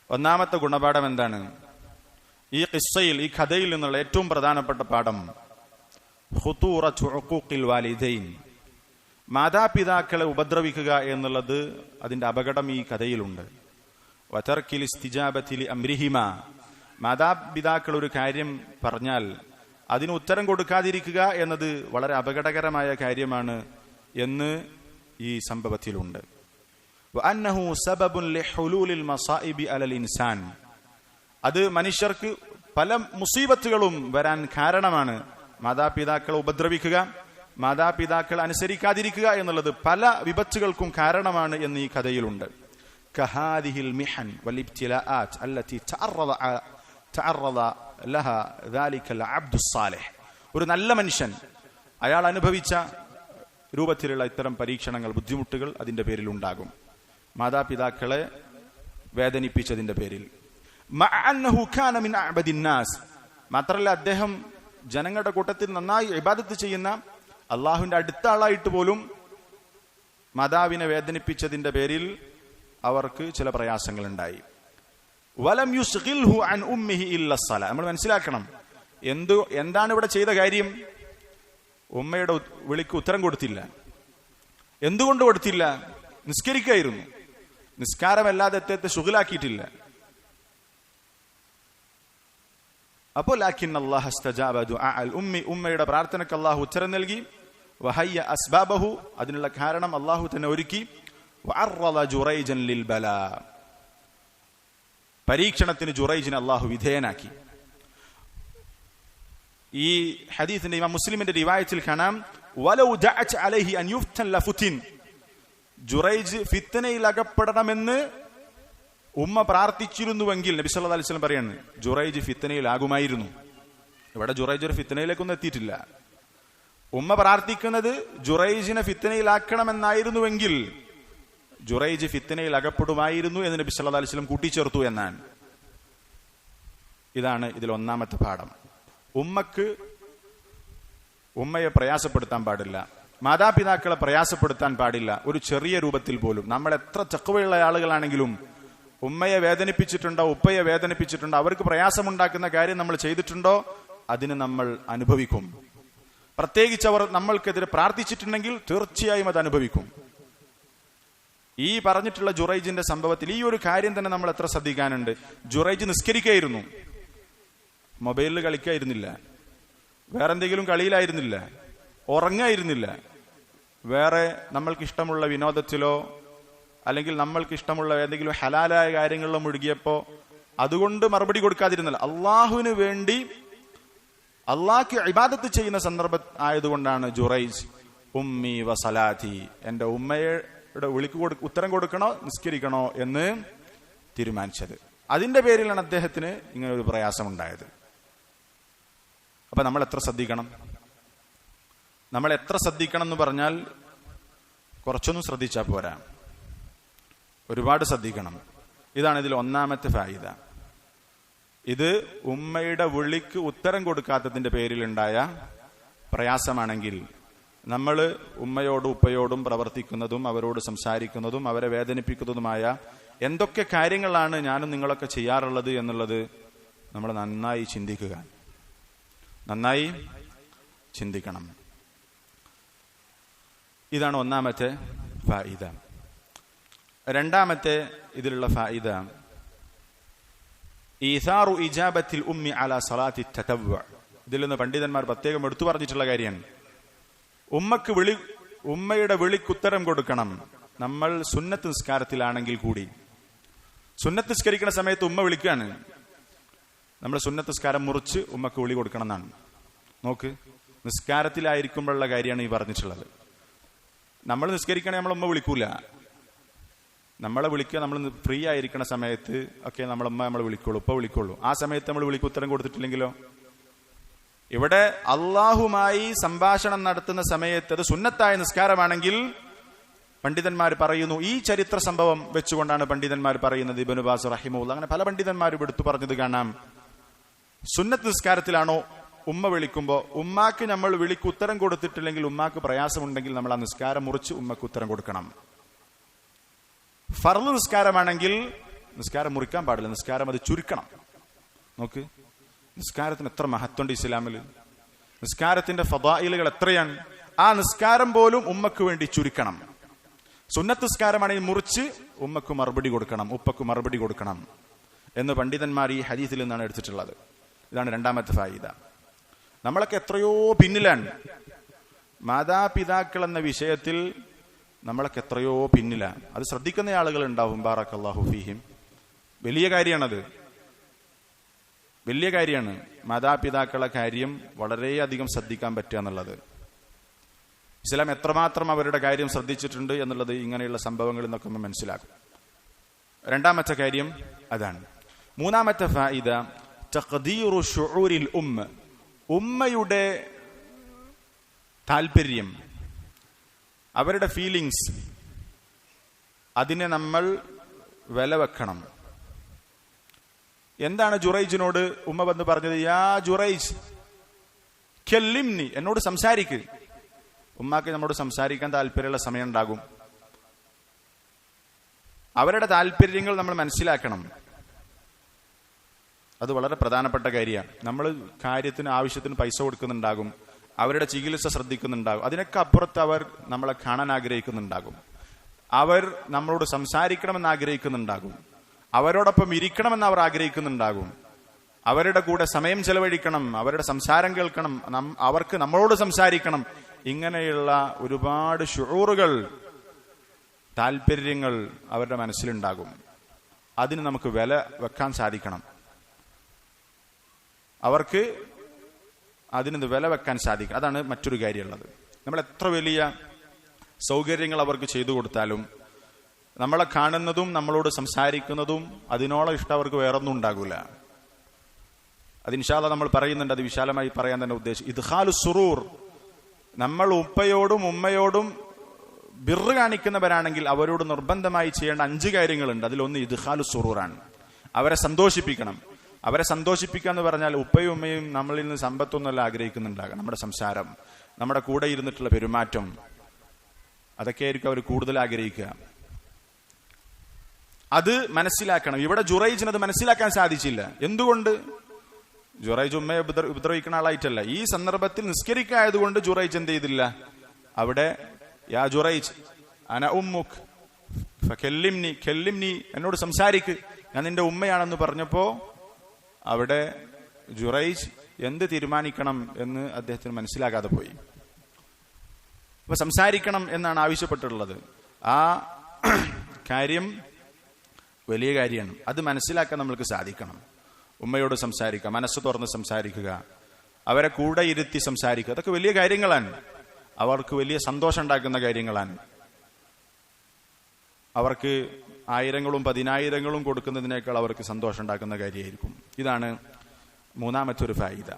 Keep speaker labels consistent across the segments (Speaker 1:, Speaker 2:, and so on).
Speaker 1: ഒന്നാമത്തെ ഗുണപാഠം എന്താണ്? ഈ ഖിസ്സയിൽ, ഈ കഥയിൽ നിന്നുള്ള ഏറ്റവും പ്രധാനപ്പെട്ട പാഠം ഖുതൂറത്തു ഉഖൂഖിൽ വാലിദൈൻ, മാതാപിതാക്കളെ ഉപദ്രവിക്കുക എന്നുള്ളത് അതിന്റെ അപകടം ഈ കഥയിലുണ്ട്. വതർക്കിൽ ഇസ്തിജാബതി ലിഅംരിഹിമ, മാതാപിതാക്കൾ ഒരു കാര്യം പറഞ്ഞാൽ അതിന് ഉത്തരം കൊടുക്കാതിരിക്കുക എന്നത് വളരെ അപകടകരമായ കാര്യമാണ് എന്ന് ഈ സംഭവത്തിലുണ്ട്. വഅന്നഹു സബബുൻ ലിഹുലൂലിൽ മസായിബി അലൽ ഇൻസാൻ, അത് മനുഷ്യർക്ക് പല മുസീബത്തുകളും വരാൻ കാരണമാണ്. മാതാപിതാക്കളെ ഉപദ്രവിക്കുക, മാതാപിതാക്കൾ അനുസരിക്കാതിരിക്കുക എന്നുള്ളത് പല വിപത്തുകൾക്കും കാരണമാണ് എന്ന് ഈ കഥയിലുണ്ട്. കഹാദിഹിൽ മിഹൻ വൽ ഇബ്തിലാഅത്ത് അല്ലതി തഅറദ ലഹ ദാലികൽ അബ്ദുസ് സാലിഹ്, ഒരു നല്ല മനുഷ്യൻ അയാൾ അനുഭവിച്ച രൂപത്തിലുള്ള ഇത്തരം പരീക്ഷണങ്ങൾ, ബുദ്ധിമുട്ടുകൾ അതിന്റെ പേരിൽ ഉണ്ടാകും, മാതാപിതാക്കളെ വേദനിപ്പിച്ചതിന്റെ പേരിൽ. മഅന്നഹു കാന മിൻ അഅബദിൻ നാസ്, മാത്രമല്ല അദ്ദേഹം ജനങ്ങളുടെ കൂട്ടത്തിൽ നന്നായി ഇബാദത്ത് ചെയ്യുന്ന അള്ളാഹുവിന്റെ അടുത്ത ആളായിട്ട് പോലും മാതാവിനെ വേദനിപ്പിച്ചതിന്റെ പേരിൽ അവർക്ക് ചില പ്രയാസങ്ങൾ ഉണ്ടായി. വലം യുസ്ഗിൽഹു അൻ ഉമ്മിഹി ഇല്ല സ്സല, നമ്മൾ മനസ്സിലാക്കണം എന്താണ് ഇവിടെ ചെയ്ത കാര്യം. ഉമ്മയുടെ വിളിക്ക് ഉത്തരം കൊടുത്തില്ല. എന്തുകൊണ്ട് കൊടുത്തില്ല? നിസ്കരിക്കായിരുന്നു. നിസ്കാരമല്ലാതെ അദ്ദേഹത്തെ ശുഗലാക്കിയിട്ടില്ല. അപ്പോൾ ലാകിൻ അല്ലാഹു ഇസ്തജാബ ദുആ അൽ ഉമ്മി, ഉമ്മയുടെ പ്രാർത്ഥനയ്ക്ക് അല്ലാഹു ഉത്തരം നൽകി. വഹയ്യ അസ്ബാബഹു, അതിനുള്ള കാരണം അല്ലാഹു തന്നെ ഒരുക്കി. വഅറദ ജുറൈജൻ ലിൽ ബലാ, പരീക്ഷണത്തിന് ജുറൈജിനെ അല്ലാഹു വിധേയനാക്കി. ഈ ഹദീസിന്റെ ഇമാം മുസ്ലിമിന്റെ റിവായത്തിൽ കാണാം, വലൗ ദഅഅത് അലൈഹി അൻ യുഫ്തൻ ലഫുതിൻ, ജുറൈജ് ഫിത്നയിൽ അകപ്പെടണമെന്ന് ഉമ്മ പ്രാർത്ഥിച്ചിരുന്നുവെങ്കിൽ നബി സല്ലല്ലാഹു അലൈഹി വസല്ലം പറയാണ് ജുറൈജ് ഫിത്നയിലാകുമായിരുന്നു. ഇവിടെ ജുറൈജ് ഒരു ഫിത്നയിലേക്കൊന്നും എത്തിയിട്ടില്ല. ഉമ്മ പ്രാർത്ഥിക്കുന്നത് ജുറൈജിനെ ഫിത്നയിലാക്കണമെന്നായിരുന്നുവെങ്കിൽ ജുറൈജ് ഫിത്നയിൽ അകപ്പെടുമായിരുന്നു എന്ന് നബി സല്ലല്ലാഹു അലൈഹി വസല്ലം കൂട്ടിച്ചേർത്തു എന്നാണ്. ഇതാണ് ഇതിൽ ഒന്നാമത്തെ പാഠം. ഉമ്മയെ പ്രയാസപ്പെടുത്താൻ പാടില്ല, മാതാപിതാക്കളെ പ്രയാസപ്പെടുത്താൻ പാടില്ല, ഒരു ചെറിയ രൂപത്തിൽ പോലും. നമ്മൾ എത്ര തഖ്വയുള്ള ആളുകളാണെങ്കിലും ഉമ്മയെ വേദനിപ്പിച്ചിട്ടുണ്ടോ, ഉപ്പയെ വേദനിപ്പിച്ചിട്ടുണ്ടോ, അവർക്ക് പ്രയാസമുണ്ടാക്കുന്ന കാര്യം നമ്മൾ ചെയ്തിട്ടുണ്ടോ, അതിന് നമ്മൾ അനുഭവിക്കും. പ്രത്യേകിച്ച് അവർ നമ്മൾക്കെതിരെ പ്രാർത്ഥിച്ചിട്ടുണ്ടെങ്കിൽ തീർച്ചയായും അത് അനുഭവിക്കും. ഈ പറഞ്ഞിട്ടുള്ള ജുറൈജിന്റെ സംഭവത്തിൽ ഈ ഒരു കാര്യം തന്നെ നമ്മൾ എത്ര ശ്രദ്ധിക്കാനുണ്ട്. ജുറൈജ് നിസ്കരിക്കായിരുന്നു, മൊബൈലിൽ കളിക്കായിരുന്നില്ല, വേറെന്തെങ്കിലും കളിയിലായിരുന്നില്ല, ഉറങ്ങായിരുന്നില്ല, വേറെ നമ്മൾക്ക് ഇഷ്ടമുള്ള വിനോദത്തിലോ അല്ലെങ്കിൽ നമ്മൾക്ക് ഇഷ്ടമുള്ള ഏതെങ്കിലും ഹലാലായ കാര്യങ്ങളിലോ മുഴുകിയപ്പോ അതുകൊണ്ട് മറുപടി കൊടുക്കാതിരുന്നില്ല. അള്ളാഹുവിന് വേണ്ടി അള്ളാഹ്ക്ക് ഇബാദത്ത് ചെയ്യുന്ന സന്ദർഭം ആയതുകൊണ്ടാണ് ജുറൈജ് ഉമ്മി വസലാത്തി, എന്റെ ഉമ്മയുടെ വിളിക്ക് ഉത്തരം കൊടുക്കണോ നിസ്കരിക്കണോ എന്ന് തീരുമാനിച്ചത്. അതിന്റെ പേരിലാണ് അദ്ദേഹത്തിന് ഇങ്ങനെ ഒരു പ്രയാസമുണ്ടായത്. അപ്പൊ നമ്മൾ എത്ര ശ്രദ്ധിക്കണം? നമ്മൾ എത്ര ശ്രദ്ധിക്കണം എന്ന് പറഞ്ഞാൽ കുറച്ചൊന്നും ശ്രദ്ധിച്ചാൽ പോരാ, ഒരുപാട് ശ്രദ്ധിക്കണം. ഇതാണ് ഇതിൽ ഒന്നാമത്തെ ഫായിദ. ഇത് ഉമ്മയുടെ വിളിക്ക് ഉത്തരം കൊടുക്കാത്തതിന്റെ പേരിലുണ്ടായ പ്രയാസമാണെങ്കിൽ നമ്മൾ ഉമ്മയോടും ഉപ്പയോടും പ്രവർത്തിക്കുന്നതും അവരോട് സംസാരിക്കുന്നതും അവരെ വേദനിപ്പിക്കുന്നതുമായ എന്തൊക്കെ കാര്യങ്ങളാണ് ഞാനും നിങ്ങളൊക്കെ ചെയ്യാറുള്ളത് എന്നുള്ളത് നമ്മൾ നന്നായി ചിന്തിക്കണം. ഇതാണ് ഒന്നാമത്തെ ഫായിദ. രണ്ടാമത്തെ ഇതിലുള്ള ഫായിദ ഈസാറു ഇജാബത്തിൽ ഉമ്മി അലാ സലാത്തി തതവ്വു. ഇതിൽ നിന്ന് പണ്ഡിതന്മാർ പ്രത്യേകം എടുത്തു പറഞ്ഞിട്ടുള്ള കാര്യമാണ്. ഉമ്മയുടെ വിളിക്കുത്തരം കൊടുക്കണം. നമ്മൾ സുന്നത്ത് നിസ്കാരത്തിലാണെങ്കിൽ കൂടി, സുന്നത്ത് നിസ്കരിക്കുന്ന സമയത്ത് ഉമ്മ വിളിക്കുകയാണ്, നമ്മൾ സുന്നത്ത് നിസ്കാരം മുറിച്ച് ഉമ്മക്ക് വിളി കൊടുക്കണം എന്നാണ്. നോക്ക്, നിസ്കാരത്തിലായിരിക്കുമ്പോഴുള്ള കാര്യമാണ് ഈ പറഞ്ഞിട്ടുള്ളത്. നമ്മൾ നിസ്കരിക്കണേ നമ്മൾ ഉമ്മ വിളിക്കൂല. നമ്മളെ വിളിക്കുക നമ്മൾ ഫ്രീ ആയിരിക്കുന്ന സമയത്ത് ഒക്കെ നമ്മളമ്മ നമ്മൾ വിളിക്കുള്ളൂ, ഉപ്പ വിളിക്കുള്ളൂ. ആ സമയത്ത് നമ്മൾ വിളിക്ക് ഉത്തരം കൊടുത്തിട്ടില്ലെങ്കിലോ? ഇവിടെ അള്ളാഹുമായി സംഭാഷണം നടത്തുന്ന സമയത്ത് അത് സുന്നത്തായ നിസ്കാരമാണെങ്കിൽ പണ്ഡിതന്മാർ പറയുന്നു, ഈ ചരിത്ര സംഭവം വെച്ചുകൊണ്ടാണ് പണ്ഡിതന്മാർ പറയുന്നത്, ഇബ്നു ബാസ് റഹിമഹുല്ലാഹ് അങ്ങനെ പല പണ്ഡിതന്മാരും എടുത്തു പറഞ്ഞത് കാണാം. സുന്നത്ത് നിസ്കാരത്തിലാണോ ഉമ്മ വിളിക്കുമ്പോൾ ഉമ്മാക്ക് നമ്മൾ വിളിക്ക് ഉത്തരം കൊടുത്തിട്ടില്ലെങ്കിൽ, ഉമ്മാക്ക് പ്രയാസമുണ്ടെങ്കിൽ നമ്മൾ ആ നിസ്കാരം മുറിച്ച് ഉമ്മക്ക് ഉത്തരം കൊടുക്കണം. ഫർള് നിസ്കാരമാണെങ്കിൽ നിസ്കാരം മുറിക്കാൻ പാടില്ല, നിസ്കാരം അത് ചുരുക്കണം. നോക്ക്, നിസ്കാരത്തിന് എത്ര മഹത്വമുണ്ട് ഇസ്ലാമിൽ, നിസ്കാരത്തിന്റെ ഫദായിലുകൾ എത്രയാണ്. ആ നിസ്കാരം പോലും ഉമ്മക്ക് വേണ്ടി ചുരുക്കണം. സുന്നത്ത് നിസ്കാരമാണെങ്കിൽ മുറിച്ച് ഉമ്മക്ക് മറുപടി കൊടുക്കണം, ഉപ്പക്ക് മറുപടി കൊടുക്കണം എന്ന് പണ്ഡിതന്മാർ ഈ ഹദീസിൽ നിന്നാണ് എടുത്തിട്ടുള്ളത്. ഇതാണ് രണ്ടാമത്തെ ഫായിദ. നമ്മളൊക്കെ എത്രയോ പിന്നിലാണ്. മാതാപിതാക്കൾ എന്ന വിഷയത്തിൽ നമ്മളൊക്കെ എത്രയോ പിന്നിലാണ്. അത് ശ്രദ്ധിക്കുന്ന ആളുകൾ ഉണ്ടാവും. ബാറക്കല്ലാഹു ഫീഹിം. വലിയ കാര്യമാണത്, വലിയ കാര്യമാണ്. മാതാപിതാക്കളെ കാര്യം വളരെയധികം ശ്രദ്ധിക്കാൻ പറ്റുക എന്നുള്ളത്. ഇസ്ലാം എത്രമാത്രം അവരുടെ കാര്യം ശ്രദ്ധിച്ചിട്ടുണ്ട് എന്നുള്ളത് ഇങ്ങനെയുള്ള സംഭവങ്ങളിൽ നിന്നൊക്കെ നമ്മൾ മനസ്സിലാക്കും. രണ്ടാമത്തെ കാര്യം അതാണ്. മൂന്നാമത്തെ ഫായിദ തഖ്ദീറു ശുഊരിൽ ഉമ്മ. ഉമ്മയുടെ താല്പര്യം, അവരുടെ ഫീലിങ്സ്, അതിനെ നമ്മൾ വില വെക്കണം. എന്താണ് ജുറൈജിനോട് ഉമ്മ വന്ന് പറഞ്ഞത്? യാ ജുറൈജ് കല്ലിംനി, എന്നോട് സംസാരിക്ക്. ഉമ്മാക്ക് നമ്മോട് സംസാരിക്കാൻ താല്പര്യമുള്ള സമയം ഉണ്ടാകും. അവരുടെ താല്പര്യങ്ങൾ നമ്മൾ മനസ്സിലാക്കണം. അത് വളരെ പ്രധാനപ്പെട്ട കാര്യമാണ്. നമ്മൾ കാര്യത്തിന് ആവശ്യത്തിന് പൈസ കൊടുക്കുന്നുണ്ടാകും, അവരുടെ ചികിത്സ ശ്രദ്ധിക്കുന്നുണ്ടാകും, അതിനൊക്കെ അപ്പുറത്ത് അവർ നമ്മളെ കാണാൻ ആഗ്രഹിക്കുന്നുണ്ടാകും, അവർ നമ്മളോട് സംസാരിക്കണമെന്ന് ആഗ്രഹിക്കുന്നുണ്ടാകും, അവരോടൊപ്പം ഇരിക്കണമെന്ന് അവർ ആഗ്രഹിക്കുന്നുണ്ടാകും, അവരുടെ കൂടെ സമയം ചെലവഴിക്കണം, അവരുടെ സംസാരം കേൾക്കണം, അവർക്ക് നമ്മളോട് സംസാരിക്കണം. ഇങ്ങനെയുള്ള ഒരുപാട് ശുഊറുകൾ, താല്പര്യങ്ങൾ അവരുടെ മനസ്സിലുണ്ടാകും. അതിന് നമുക്ക് വില വെക്കാൻ സാധിക്കണം. അവർക്ക് അതിന് വില വെക്കാൻ സാധിക്കും. അതാണ് മറ്റൊരു കാര്യമുള്ളത്. നമ്മൾ എത്ര വലിയ സൗകര്യങ്ങൾ അവർക്ക് ചെയ്തു കൊടുത്താലും, നമ്മളെ കാണുന്നതും നമ്മളോട് സംസാരിക്കുന്നതും അതിനോളം ഇഷ്ടം അവർക്ക് വേറൊന്നും ഉണ്ടാകില്ല. അത് ഇൻഷാ അല്ലാഹ് നമ്മൾ പറയുന്നുണ്ട്. അത് വിശാലമായി പറയാൻ തന്നെ ഉദ്ദേശിച്ചു. ഇദ്ഖാലു സുറൂർ. നമ്മൾ ഉപ്പയോടും ഉമ്മയോടും ബിർറ് കാണിക്കുന്നവരാണെങ്കിൽ അവരോട് നിർബന്ധമായി ചെയ്യേണ്ട 5 കാര്യങ്ങളുണ്ട്. അതിലൊന്ന് ഇദ്ഖാലു സുറൂറാണ്. അവരെ സന്തോഷിപ്പിക്കണം. അവരെ സന്തോഷിപ്പിക്കുക എന്ന് പറഞ്ഞാൽ ഉപ്പയും ഉമ്മയും നമ്മളിൽ നിന്ന് സമ്പത്തൊന്നുമല്ല ആഗ്രഹിക്കുന്നുണ്ടാകാം. നമ്മുടെ സംസാരം, നമ്മുടെ കൂടെ ഇരുന്നിട്ടുള്ള പെരുമാറ്റം, അതൊക്കെ ആയിരിക്കും അവർ കൂടുതൽ ആഗ്രഹിക്കുക. അത് മനസ്സിലാക്കണം. ഇവിടെ ജുറൈജിന് അത് മനസ്സിലാക്കാൻ സാധിച്ചില്ല. എന്തുകൊണ്ട്? ജുറൈജ് ഉമ്മയെ ഉപദ്രവിക്കുന്ന ആളായിട്ടല്ല. ഈ സന്ദർഭത്തിൽ നിസ്കരിക്കായതുകൊണ്ട് ജുറൈജ് എന്ത് ചെയ്തില്ല? അവിടെ യാ ജുറൈജ് അന ഉമ്മുക് ഫകല്ലിംനി, കല്ലിംനി, എന്നോട് സംസാരിക്ക്, ഞാൻ നിന്റെ ഉമ്മയാണെന്ന് പറഞ്ഞപ്പോ അവിടെ ജുറൈജ് എന്ത് തീരുമാനിക്കണം എന്ന് അദ്ദേഹത്തിന് മനസ്സിലാകാതെ പോയി. അപ്പൊ സംസാരിക്കണം എന്നാണ് ആവശ്യപ്പെട്ടിട്ടുള്ളത്. ആ കാര്യം വലിയ കാര്യമാണ്. അത് മനസ്സിലാക്കാൻ നമ്മൾക്ക് സാധിക്കണം. ഉമ്മയോട് സംസാരിക്കുക, മനസ്സ് തുറന്ന് സംസാരിക്കുക, അവരെ കൂടെ ഇരുത്തി സംസാരിക്കുക, അതൊക്കെ വലിയ കാര്യങ്ങളാണ്. അവർക്ക് വലിയ സന്തോഷം ഉണ്ടാക്കുന്ന കാര്യങ്ങളാണ്. അവർക്ക് 1000ങ്ങളും 10,000ങ്ങളും കൊടുക്കുന്നതിനേക്കാൾ അവർക്ക് സന്തോഷം ഉണ്ടാക്കുന്ന കാര്യമായിരിക്കും. ഇതാണ് മൂന്നാമത്തെ ഒരു ഫായിദ.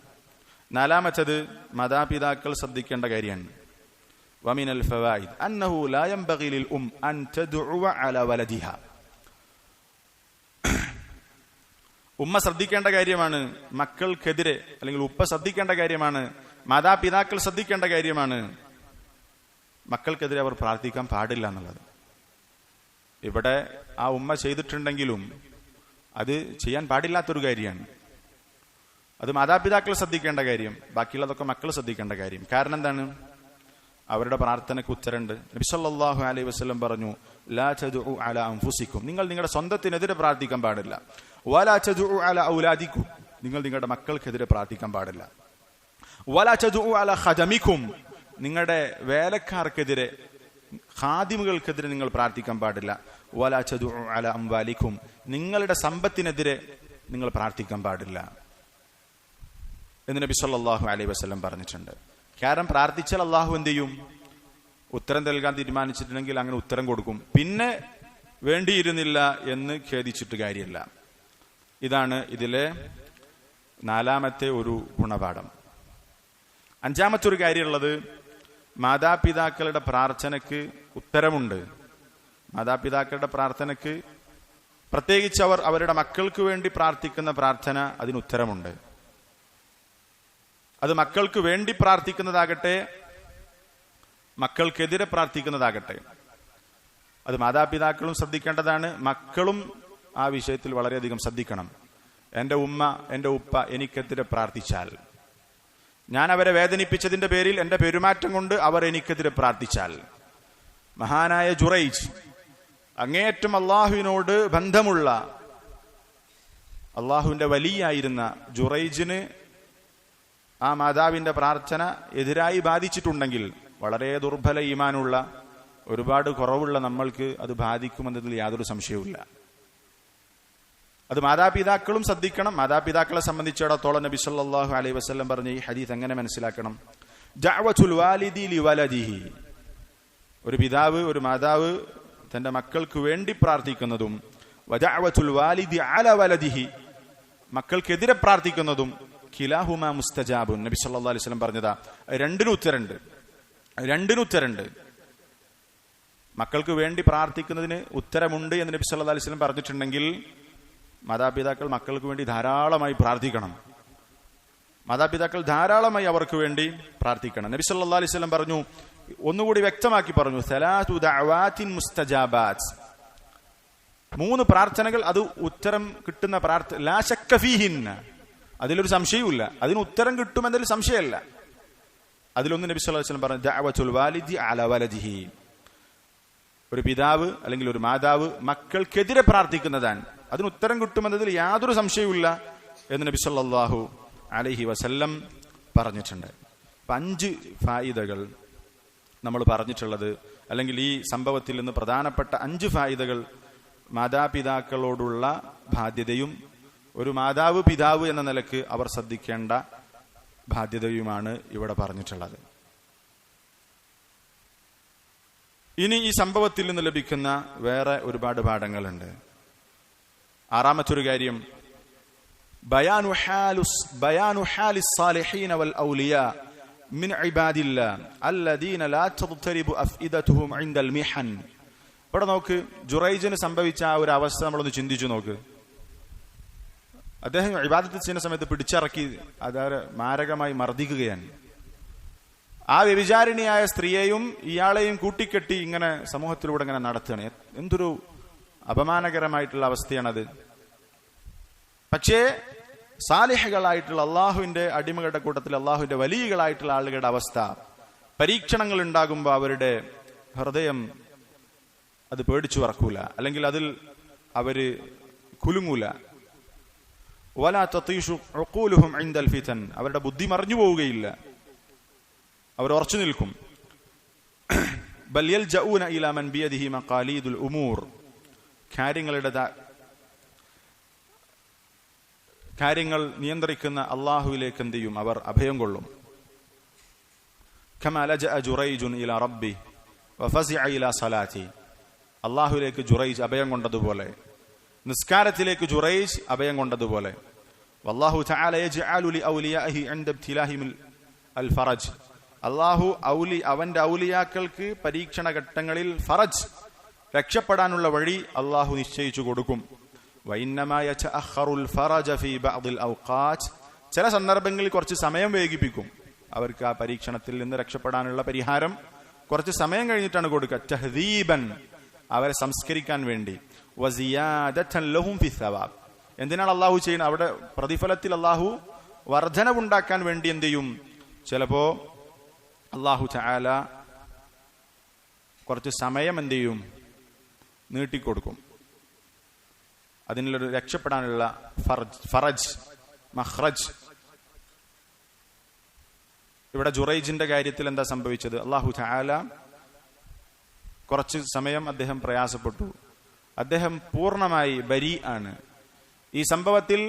Speaker 1: നാലാമത്തേത് മാതാപിതാക്കൾ ശ്രദ്ധിക്കേണ്ട കാര്യമാണ്. വമിനൽ ഫവായിദ് അന്നഹു ലാ യൻബഗി ലിൽ ഉം അൻ തദ്ഉവ അലാ വലദിഹാ. ഉമ്മ ശ്രദ്ധിക്കേണ്ട കാര്യമാണ് മക്കൾക്കെതിരെ, അല്ലെങ്കിൽ ഉപ്പ ശ്രദ്ധിക്കേണ്ട കാര്യമാണ്, മാതാപിതാക്കൾ ശ്രദ്ധിക്കേണ്ട കാര്യമാണ് മക്കൾക്കെതിരെ അവർ പ്രാർത്ഥിക്കാൻ പാടില്ല എന്നുള്ളത്. ഇവിടെ ആ ഉമ്മ ചെയ്തിട്ടുണ്ടെങ്കിലും അത് ചെയ്യാൻ പാടില്ലാത്തൊരു കാര്യമാണ്. അത് മാതാപിതാക്കൾ ശ്രദ്ധിക്കേണ്ട കാര്യം, ബാക്കിയുള്ളതൊക്കെ മക്കൾ ശ്രദ്ധിക്കേണ്ട കാര്യം. കാരണം എന്താണ്? അവരുടെ പ്രാർത്ഥനയ്ക്ക് ഉത്തരമുണ്ട്. നബി സല്ലല്ലാഹു അലൈഹി വസല്ലം പറഞ്ഞു, ലാ തദ്ഉ അലാ അൻഫുസിക്കും, നിങ്ങൾ നിങ്ങളുടെ സ്വന്തത്തിനെതിരെ പ്രാർത്ഥിക്കാൻ പാടില്ല. വലാ തദ്ഉ അലാ ഔലാദിക്കും, നിങ്ങൾ നിങ്ങളുടെ മക്കൾക്കെതിരെ പ്രാർത്ഥിക്കാൻ പാടില്ല. വലാ തദ്ഉ അലാ ഖദമിക്കും, നിങ്ങളുടെ വേലക്കാർക്കെതിരെ, ഖാദിമുകൾക്കെതിരെ നിങ്ങൾ പ്രാർത്ഥിക്കാൻ പാടില്ല. വലാ തദ്ഉ അലാ അംവാലിക്കും, നിങ്ങളുടെ സമ്പത്തിനെതിരെ നിങ്ങൾ പ്രാർത്ഥിക്കാൻ പാടില്ല എന്ന് നബി സല്ലല്ലാഹു അലൈഹി വസല്ലം പറഞ്ഞിട്ടുണ്ട്. കാരണം പ്രാർത്ഥിച്ചാൽ അള്ളാഹു എന്ത് ചെയ്യും? ഉത്തരം നൽകാൻ തീരുമാനിച്ചിട്ടുണ്ടെങ്കിൽ അങ്ങനെ ഉത്തരം കൊടുക്കും. പിന്നെ വേണ്ടിയിരുന്നില്ല എന്ന് ഖേദിച്ചിട്ട് കാര്യമില്ല. ഇതാണ് ഇതിലെ നാലാമത്തെ ഒരു ഗുണപാഠം. അഞ്ചാമത്തെ ഒരു കാര്യമുള്ളത്, മാതാപിതാക്കളുടെ പ്രാർത്ഥനയ്ക്ക് ഉത്തരമുണ്ട്. മാതാപിതാക്കളുടെ പ്രാർത്ഥനയ്ക്ക്, പ്രത്യേകിച്ച് അവർ അവരുടെ മക്കൾക്ക് വേണ്ടി പ്രാർത്ഥിക്കുന്ന പ്രാർത്ഥന, അതിന് ഉത്തരമുണ്ട്. അത് മക്കൾക്ക് വേണ്ടി പ്രാർത്ഥിക്കുന്നതാകട്ടെ, മക്കൾക്കെതിരെ പ്രാർത്ഥിക്കുന്നതാകട്ടെ, അത് മാതാപിതാക്കളും ശ്രദ്ധിക്കേണ്ടതാണ്, മക്കളും ആ വിഷയത്തിൽ വളരെയധികം ശ്രദ്ധിക്കണം. എൻ്റെ ഉമ്മ എൻ്റെ ഉപ്പ എനിക്കെതിരെ പ്രാർത്ഥിച്ചാൽ, ഞാൻ അവരെ വേദനിപ്പിച്ചതിന്റെ പേരിൽ എൻ്റെ പെരുമാറ്റം കൊണ്ട് അവർ എനിക്കെതിരെ പ്രാർത്ഥിച്ചാൽ, മഹാനായ ജുറൈജ് അങ്ങേയറ്റം അള്ളാഹുവിനോട് ബന്ധമുള്ള അള്ളാഹുവിന്റെ വലിയായിരുന്ന ജുറൈജിന് ആ മാതാവിന്റെ പ്രാർത്ഥന എതിരായി ബാധിച്ചിട്ടുണ്ടെങ്കിൽ വളരെ ദുർബല ഈമാനുള്ള ഒരുപാട് കുറവുള്ള നമ്മൾക്ക് അത് ബാധിക്കുമെന്നതിൽ യാതൊരു സംശയവുമില്ല. അത് മാതാപിതാക്കളും ശ്രദ്ധിക്കണം. മാതാപിതാക്കളെ സംബന്ധിച്ചിടത്തോളം നബി സല്ലല്ലാഹു അലൈഹി വസല്ലം പറഞ്ഞ ഈ ഹദീസ് എങ്ങനെ മനസ്സിലാക്കണം? ദഅവത്തുൽ വാലിദി ലിവലദിഹി, ഒരു പിതാവ് ഒരു മാതാവ് തന്റെ മക്കൾക്ക് വേണ്ടി പ്രാർത്ഥിക്കുന്നതും വദഅവത്തുൽ വാലിദി അലാ വലദിഹി, മക്കൾക്കെതിരെ പ്രാർത്ഥിക്കുന്നതും കിലാഹുമാ മുസ്തജാബുൻ. നബി സല്ലല്ലാഹു അലൈഹി വസല്ലം പറഞ്ഞതാ, രണ്ടിനും ഉത്തരണ്ട്. മക്കൾക്ക് വേണ്ടി പ്രാർത്ഥിക്കുന്നതിന് ഉത്തരമുണ്ട് എന്ന് നബി സല്ലല്ലാഹു അലൈഹി വസല്ലം പറഞ്ഞിട്ടുണ്ടെങ്കിൽ മാതാപിതാക്കൾ മക്കൾക്ക് വേണ്ടി ധാരാളമായി പ്രാർത്ഥിക്കണം. മാതാപിതാക്കൾ ധാരാളമായി അവർക്ക് വേണ്ടി പ്രാർത്ഥിക്കണം. നബി സല്ലല്ലാഹു അലൈഹി വസല്ലം പറഞ്ഞു, ഒന്നുകൂടി വ്യക്തമാക്കി പറഞ്ഞു, സലാത്തു ദഅവാത്തിൻ മുസ്തജാബാത്ത്, 3 പ്രാർത്ഥനകൾ അത് ഉത്തരം കിട്ടുന്ന പ്രാർത്ഥന, ലാ ശക്ക ഫീഹിന്ന, അതിലൊരു സംശയവുമില്ല, അതിന് ഉത്തരം കിട്ടുമെന്നതിൽ സംശയമല്ല. അതിലൊന്ന് നബി സല്ലല്ലാഹു അലൈഹി വസല്ലം പറഞ്ഞു, ദഅവത്തുൽ വാലിദി അലാ വലദിഹി, ഒരു പിതാവ് അല്ലെങ്കിൽ ഒരു മാതാവ് മക്കൾക്കെതിരെ പ്രാർത്ഥിക്കുന്നതാണ്, അതിന് ഉത്തരം കിട്ടുമെന്നതിൽ യാതൊരു സംശയവുമില്ല എന്ന് നബി സല്ലല്ലാഹു അലൈഹി വസല്ലം പറഞ്ഞിട്ടുണ്ട്. 5 ഫായിദകൾ നമ്മൾ പറഞ്ഞിട്ടുള്ളത്, അല്ലെങ്കിൽ ഈ സംഭവത്തിൽ നിന്ന് പ്രധാനപ്പെട്ട 5 ഫായിദകൾ മാതാപിതാക്കളോടുള്ള ബാധ്യതയും ഒരു മാതാവ് പിതാവ് എന്ന നിലക്ക് അവർ ശ്രദ്ധിക്കേണ്ട ബാധ്യതയുമാണ് ഇവിടെ പറഞ്ഞിട്ടുള്ളത്. ഇനി ഈ സംഭവത്തിൽ നിന്ന് ലഭിക്കുന്ന വേറെ ഒരുപാട് പാഠങ്ങളുണ്ട്. 6ാമത്തൊരു കാര്യം, ബയാനു ഹാലിസ് സാലിഹീന വൽ ഔലിയാ മിൻ ഇബാദില്ലാഹ് അല്ലദീന ലാ തദ്തരിബു അഫ്ഇദതുഹും ഇൻദൽ മിഹൻ. ഇവിടെ നോക്ക്, ജുറൈജിന് സംഭവിച്ച ആ ഒരു അവസ്ഥ നമ്മളൊന്ന് ചിന്തിച്ചു നോക്ക്. അദ്ദേഹം ഇബാദത്ത് ചെയ്യുന്ന സമയത്ത് പിടിച്ചിറക്കി അതായത് മാരകമായി മർദ്ദിക്കുകയാണ്. ആ വ്യഭിചാരിണിയായ സ്ത്രീയെയും ഇയാളെയും കൂട്ടിക്കെട്ടി ഇങ്ങനെ സമൂഹത്തിലൂടെ ഇങ്ങനെ നടത്തുകയാണ്. എന്തൊരു അപമാനകരമായിട്ടുള്ള അവസ്ഥയാണത്. പക്ഷേ സാലിഹകളായിട്ടുള്ള അള്ളാഹുവിന്റെ അടിമകളുടെ കൂട്ടത്തിൽ അള്ളാഹുവിന്റെ വലിയകളായിട്ടുള്ള ആളുകളുടെ അവസ്ഥ, പരീക്ഷണങ്ങൾ ഉണ്ടാകുമ്പോൾ അവരുടെ ഹൃദയം അത് പേടിച്ചു വറക്കൂല, അല്ലെങ്കിൽ അതിൽ അവര് കുലുങ്ങൂല. വലാ തതീഷു ഉഖൂലുഹും ഇൻദൽ ഫിതൻ, അവരുടെ ബുദ്ധി മറിഞ്ഞു പോവുകയില്ല, അവർ ഉറച്ചു നിൽക്കും. ബൽ യൽജഊന ഇലാ മൻ ബിയദിഹി മഖാലീദുൽ ഉമൂർ, കാര്യങ്ങൾ നിയന്ത്രിക്കുന്ന അള്ളാഹുവിലേക്ക് എന്ത് ചെയ്യും? അവർ അഭയം കൊള്ളും. കമാ ലജഅ ജുറൈജുൻ ഇലാ റബ്ബി വഫസിഅ ഇലാ സലാത്തി, അള്ളാഹുവിലേക്ക് ജുറൈജ് അഭയം കൊണ്ടതുപോലെ, നിസ്കാരത്തിലേക്ക് ജുറൈജ് അഭയം കൊണ്ടതുപോലെ. വല്ലാഹു തആല യജ്അലു ലിഔലിയാഇഹി ഇൻദ ഇബ്തിലാഹിൽ അൽ ഫറജ്, അള്ളാഹു അവന്റെ ഔലിയാക്കൾക്ക് പരീക്ഷണ ഘട്ടങ്ങളിൽ ഫറജ്, രക്ഷപ്പെടാനുള്ള വഴി അള്ളാഹു നിശ്ചയിച്ചു കൊടുക്കും. വഇന്നമാ യതഅഖറുൽ ഫറജ ഫീ ബഅദിൽ ഔഖാത്ത്, ചില സന്ദർഭങ്ങളിൽ കുറച്ച് സമയം വൈകിപ്പിക്കും. അവർക്ക് ആ പരീക്ഷണത്തിൽ നിന്ന് രക്ഷപ്പെടാനുള്ള പരിഹാരം കുറച്ച് സമയം കഴിഞ്ഞിട്ടാണ് കൊടുക്കുക. തഹ്ദീബൻ, അവരെ സംസ്കരിക്കാൻ വേണ്ടി. വസിയാദതൻ ലഹും ഫി സവാബ്, എന്തിനാണ് അള്ളാഹു ചെയ്യുന്നത്? അവിടെ പ്രതിഫലത്തിൽ അള്ളാഹു വർധനവുണ്ടാക്കാൻ വേണ്ടി എന്ത് ചെയ്യും? ചിലപ്പോ അള്ളാഹു തആല കുറച്ച് സമയം എന്ത് ചെയ്യും? നീട്ടിക്കൊടുക്കും. അതിനുള്ളൊരു രക്ഷപ്പെടാനുള്ള ഫറജ്, മഖ്റജ്. ഇവിടെ ജുറൈജിന്റെ കാര്യത്തിൽ എന്താ സംഭവിച്ചത്? അള്ളാഹു തആല കുറച്ച് സമയം അദ്ദേഹം പ്രയാസപ്പെട്ടു. അദ്ദേഹം പൂർണ്ണമായി ബരി ആണ്. ഈ സംഭവത്തിൽ,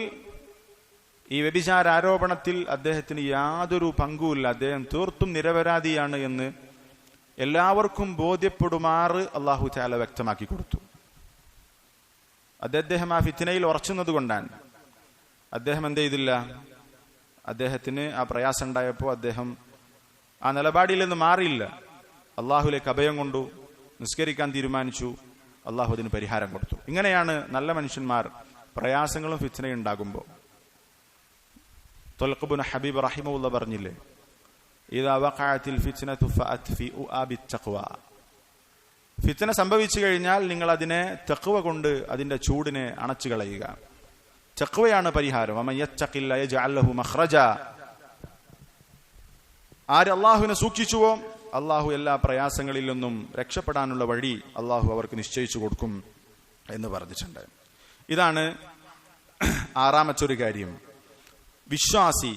Speaker 1: ഈ വ്യഭിചാര ആരോപണത്തിൽ അദ്ദേഹത്തിന് യാതൊരു പങ്കുമില്ല. അദ്ദേഹം തീർത്തും നിരപരാധിയാണ് എന്ന് എല്ലാവർക്കും ബോധ്യപ്പെടുമാറ് അള്ളാഹു തആല വ്യക്തമാക്കി കൊടുത്തു. അദ്ദേഹം ആ ഫിത്നയിൽ ഉറച്ചുന്നത് കൊണ്ടാണ്. അദ്ദേഹം എന്ത് ചെയ്തില്ല? അദ്ദേഹത്തിന് ആ പ്രയാസം ഉണ്ടായപ്പോൾ അദ്ദേഹം ആ നിലപാടിൽ നിന്ന് മാറിയില്ല. അള്ളാഹുലേക്ക് അഭയം കൊണ്ടു, നിസ്കരിക്കാൻ തീരുമാനിച്ചു. അള്ളാഹു അതിന് പരിഹാരം കൊടുത്തു. ഇങ്ങനെയാണ് നല്ല മനുഷ്യന്മാർ പ്രയാസങ്ങളും ഫിത്നയും ഉണ്ടാകുമ്പോൾ. ത്വൽഖ് ഇബ്നു ഹബീബ് റഹിമഹുല്ലാഹ് പറഞ്ഞില്ലേ, ഇദാ വഖഅത്തിൽ ഫിത്നതു ഫഅത്ഫിഉ ബിത്തഖ്വ, ഫിത്ന സംഭവിച്ചു കഴിഞ്ഞാൽ നിങ്ങൾ അതിനെ തഖ്വ കൊണ്ട് അതിന്റെ ചൂടിനെ അണച്ചു കളയുക. തഖ്വയാണ് പരിഹാരം. വമൻ യത്തഖില്ല യജ്അൽ ലഹു മഖ്റജ. ആര് അള്ളാഹുവിനെ സൂക്ഷിച്ചുവോ അള്ളാഹു എല്ലാ പ്രയാസങ്ങളിൽ നിന്നും രക്ഷപ്പെടാനുള്ള വഴി അള്ളാഹു അവർക്ക് നിശ്ചയിച്ചു കൊടുക്കും എന്ന് പറഞ്ഞിട്ടുണ്ട്. ഇതാണ് ആറാമത്തൊരു കാര്യം. വിശ്വാസി,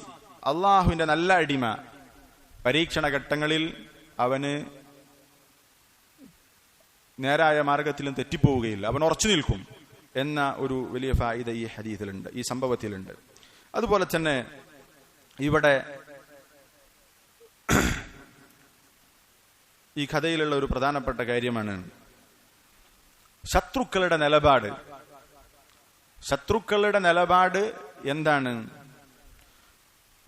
Speaker 1: അള്ളാഹുവിന്റെ നല്ല അടിമ, പരീക്ഷണ ഘട്ടങ്ങളിൽ അവന് നേരായ മാർഗത്തിലും തെറ്റിപ്പോവുകയില്ല, അവൻ ഉറച്ചു നിൽക്കും എന്ന ഒരു വലിയ ഫായിദ ഈ ഹദീസിലുണ്ട്, ഈ സംഭവത്തിലുണ്ട്. അതുപോലെ തന്നെ ഇവിടെ ഈ കഥയിലുള്ള ഒരു പ്രധാനപ്പെട്ട കാര്യമാണ് ശത്രുക്കളുടെ നിലപാട്. ശത്രുക്കളുടെ നിലപാട് എന്താണ്?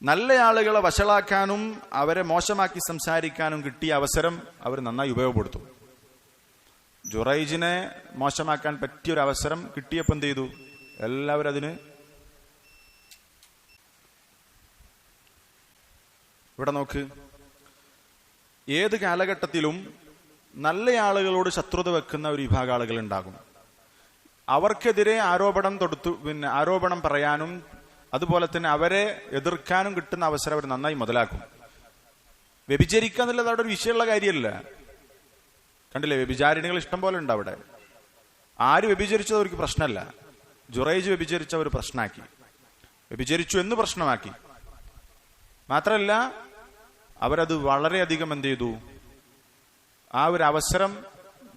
Speaker 1: നല്ല ആളുകളെ വഷളാക്കാനും അവരെ മോശമാക്കി സംസാരിക്കാനും കിട്ടിയ അവസരം അവർ നന്നായി ഉപയോഗപ്പെടുത്തും. ജുറൈജിനെ മോശമാക്കാൻ പറ്റിയൊരു അവസരം കിട്ടിയപ്പോൾ എന്ത് ചെയ്തു? എല്ലാവരും അതിന് ഇവിടെ നോക്ക്. ഏത് കാലഘട്ടത്തിലും നല്ല ആളുകളോട് ശത്രുത വെക്കുന്ന ഒരു വിഭാഗം ആളുകൾ ഉണ്ടാകും. അവർക്കെതിരെ ആരോപണം പറയാനും അതുപോലെ തന്നെ അവരെ എതിർക്കാനും കിട്ടുന്ന അവസരം അവർ നന്നായി മുതലാക്കും. വ്യഭിചരിക്കുക എന്നുള്ളത് അവിടെ ഒരു വിഷയമുള്ള കാര്യമല്ല. കണ്ടില്ലേ, വ്യഭിചാരിണികൾ ഇഷ്ടം പോലെ ഉണ്ട് അവിടെ. ആര് വ്യഭിചരിച്ചത് അവർക്ക് പ്രശ്നമല്ല. ജുറൈജ് വ്യഭിചരിച്ച അവർ പ്രശ്നമാക്കി, വ്യഭിചരിച്ചു എന്ന് പ്രശ്നമാക്കി. മാത്രമല്ല അവരത് വളരെയധികം എന്ത് ചെയ്തു? ആ ഒരു അവസരം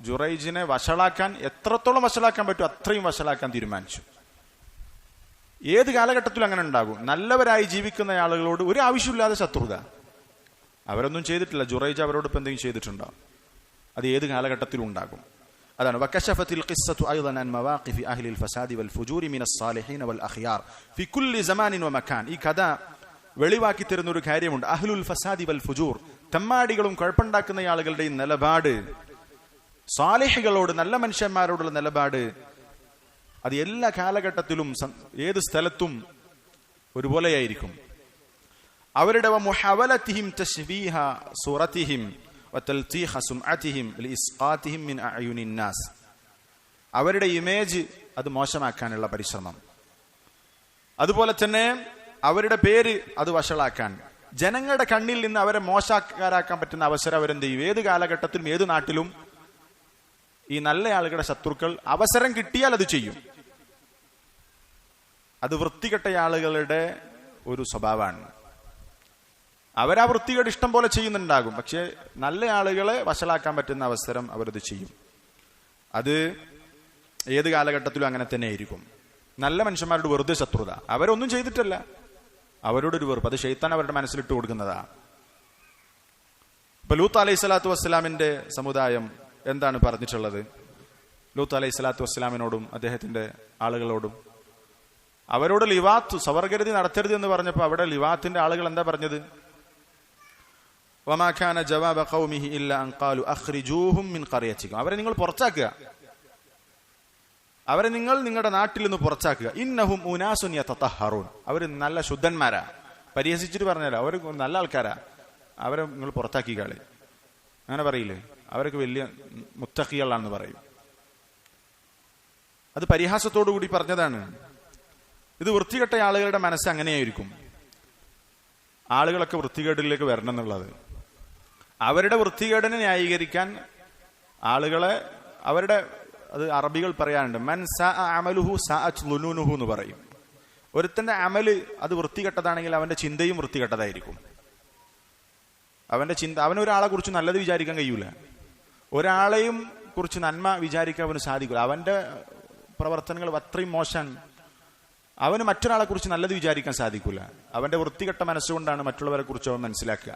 Speaker 1: ജുറൈജിനെ വഷളാക്കാൻ, എത്രത്തോളം വഷളാക്കാൻ പറ്റും അത്രയും വഷളാക്കാൻ തീരുമാനിച്ചു. ഏത് കാലഘട്ടത്തിലും അങ്ങനെ ഉണ്ടാകും. നല്ലവരായി ജീവിക്കുന്ന ആളുകളോട് ഒരു ആവശ്യമില്ലാതെ ശത്രുത. അവരൊന്നും ചെയ്തിട്ടില്ല, ജുറൈജ് അവരോട് ഇപ്പം എന്തെങ്കിലും ചെയ്തിട്ടുണ്ടോ? അത് ഏത് കാലഘട്ടത്തിലും ഉണ്ടാകും. അതാണ് വകശഫത്തിൽ ഖിസ്സതു അയ്ളൻ അൻ മവാഖിഫി അഹ്ലിൽ ഫസാദി വൽ ഫുജൂരി മിനസ് സാലിഹീന വൽ അഖ്യാർ ഫി കുല്ലി സമാനിൻ വമകാൻ. ഈ കഥ വെളിവാക്കി തരുന്ന ഒരു കാര്യമുണ്ട്. അഹ്ലുൽ ഫസാദി വൽ ഫുജൂർ, തെമ്മാടികളും കുഴപ്പമുണ്ടാക്കുന്ന ആളുകളുടെയും നിലപാട്, സാലിഹുകളോട് നല്ല മനുഷ്യന്മാരോടുള്ള നിലപാട്, അത് എല്ലാ കാലഘട്ടത്തിലും ഏത് സ്ഥലത്തും ഒരുപോലെയായിരിക്കും. അവരുടെ മുഹവലതിഹിം തശ്ബീഹ സൂറതിഹിം വതൽതീഖ സുംഅതിഹിം ലിഇസ്ഖാതിഹിം മിൻ അഅയുനിൻ നാസ്. അവരുടെ ഇമേജ് അത് മോശമാക്കാനുള്ള പരിശ്രമം, അതുപോലെ തന്നെ അവരുടെ പേര് അത് വഷളാക്കാൻ, ജനങ്ങളുടെ കണ്ണിൽ നിന്ന് അവരെ മോശക്കാരാക്കാൻ പറ്റുന്ന അവസരം അവരെന്ത് ചെയ്യും? ഏത് കാലഘട്ടത്തിലും ഏത് നാട്ടിലും ഈ നല്ല ആളുകളുടെ ശത്രുക്കൾ അവസരം കിട്ടിയാൽ അത് ചെയ്യും. അത് വൃത്തികെട്ട ആളുകളുടെ ഒരു സ്വഭാവമാണ്. അവരാ വൃത്തികേട് ഇഷ്ടം പോലെ ചെയ്യുന്നുണ്ടാകും, പക്ഷെ നല്ല ആളുകളെ വഷളാക്കാൻ പറ്റുന്ന അവസരം അവരത് ചെയ്യും. അത് ഏത് കാലഘട്ടത്തിലും അങ്ങനെ തന്നെ ആയിരിക്കും. നല്ല മനുഷ്യന്മാരോട് വെറുതെ ശത്രുത, അവരൊന്നും ചെയ്തിട്ടല്ല, അവരോടൊരു വെറുപ്പ്, അത് ശൈത്താൻ അവരുടെ മനസ്സിലിട്ട് കൊടുക്കുന്നതാ. ഇപ്പൊ ലൂത്ത് അലൈഹി സ്വലാത്തു വസ്സലാമിന്റെ സമുദായം എന്താണ് പറഞ്ഞിട്ടുള്ളത്? ലൂത്ത് അലൈഹി സ്വലാത്തു വസ്സലാമിനോടും അദ്ദേഹത്തിന്റെ ആളുകളോടും അവരോട് ലിവാത്ത്, സ്വവർഗരതി നടത്തരുത് എന്ന് പറഞ്ഞപ്പോ അവിടെ ലിവാത്തിന്റെ ആളുകൾ എന്താ പറഞ്ഞത്? വമാ കാന ജവാബ ഖൗമിഹി ഇല്ലാ അൻ ഖാലു അഖ്രിജൂഹും മിൻ ഖറിയതികും. അവരെ നിങ്ങൾ പുറത്താക്കുക, അവരെ നിങ്ങൾ നിങ്ങളുടെ നാട്ടിൽ നിന്ന് പുറത്താക്കുക. ഇന്നഹും ഉനാസുൻ യതതഹറൂൻ. അവർ നല്ല ശുദ്ധന്മാരാ. പരിഹസിച്ചിട്ട് പറഞ്ഞാലോ അവർ നല്ല ആൾക്കാരാ, അവരെ നിങ്ങൾ പുറത്താക്കി കളി. അങ്ങനെ പറയില്ലേ? അവരൊക്കെ വലിയ മുത്തഖികളാണെന്ന് പറയും. അത് പരിഹാസത്തോടു കൂടി പറഞ്ഞതാണ്. ഇത് വൃത്തികെട്ട ആളുകളുടെ മനസ്സ് അങ്ങനെയായിരിക്കും. ആളുകളൊക്കെ വൃത്തികേടിലേക്ക് വരണം എന്നുള്ളത്. അവരുടെ വൃത്തികേടിനെ ന്യായീകരിക്കാൻ ആളുകളെ, അവരുടെ, അത് അറബികൾ പറയാറുണ്ട്, മൻ സഅ അമലുഹു സഅത് ളുനൂനുഹു എന്ന് പറയും. ഒരുത്തന്റെ അമല് അത് വൃത്തികെട്ടതാണെങ്കിൽ അവന്റെ ചിന്തയും വൃത്തികെട്ടതായിരിക്കും. അവന്റെ ചിന്ത, അവനൊരാളെ കുറിച്ച് നല്ലത് വിചാരിക്കാൻ കഴിയൂല, ഒരാളെയും കുറിച്ച് നന്മ വിചാരിക്കാൻ അവന് സാധിക്കില്ല. അവന്റെ പ്രവർത്തനങ്ങൾ അത്രയും മോശം. അവന് മറ്റൊരാളെ കുറിച്ച് നല്ലത് വിചാരിക്കാൻ സാധിക്കില്ല. അവന്റെ വൃത്തികെട്ട മനസ്സുകൊണ്ടാണ് മറ്റുള്ളവരെ കുറിച്ച് അവൻ മനസ്സിലാക്കുക.